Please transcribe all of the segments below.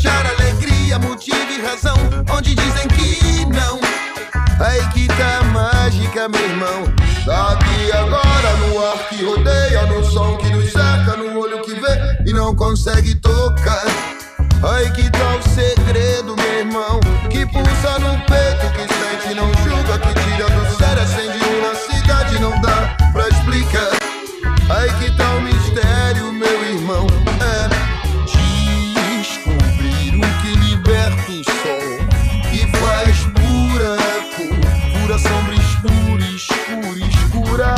achar alegria, motivo e razão onde dizem que não. Aí que tá a mágica, meu irmão. Daqui agora no ar que rodeia, no som que nos cerca, no olho que vê e não consegue tocar. Aí que tá o segredo, meu irmão, que pulsa no peito, que sente, não julga, que tira do sério, acende uma cidade, não dá pra explicar. Aí que tá o mistério, meu irmão, é descobrir o que liberta o som, que faz pura cor, pura sombra escura, escura, escura.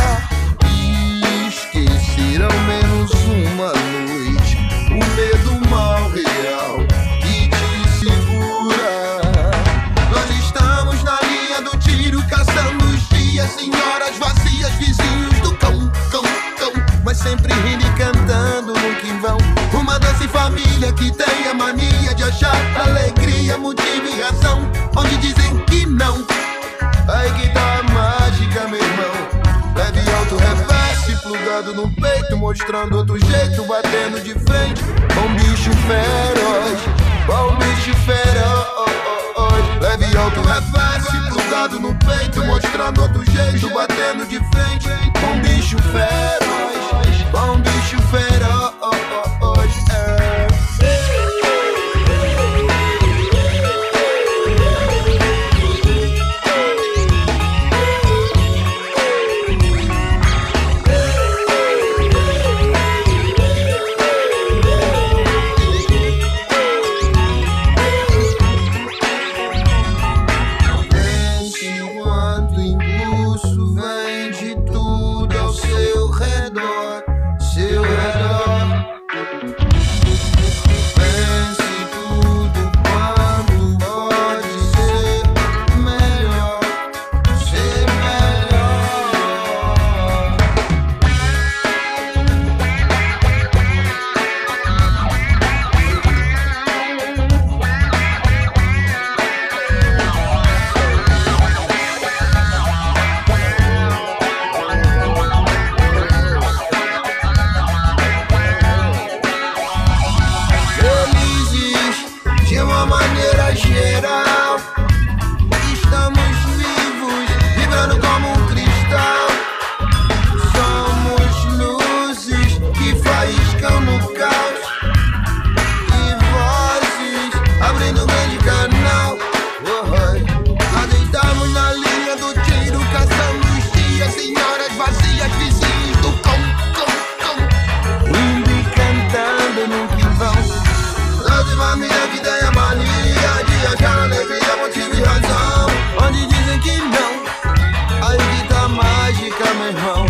Esquecer ao menos uma noite o medo mal real que te segura. Nós estamos na linha do tiro, caçando os dias em horas vazias, vizinhos do cão, cão, cão, mas sempre rindo e cantando nunca em vão. Uma doce família que tem a mania de achar alegria, motivo e razão onde dizem que não. Aí que tá a mágica, meu irmão. Leve alto, reverse, plugado no peito, mostrando outro jeito, batendo de frente com um bicho feroz, com um bicho feroz. Leve alto, reverse, plugado no peito, mostrando outro jeito, batendo de frente com um bicho feroz, com um bicho feroz. De uma maneira geral, estamos vivos, vibrando como um cristal. Somos luzes que faiscam no caos e vozes abrindo um grande canal. Nós estamos na linha do tiro, caçando os dias em horas vazias, vizinhos do cão, cão, cão, rindo e cantando no que vão. Família que tem a mania de achar alegria, motivo e razão onde dizem que não. Aí que tá a mágica, meu irmão.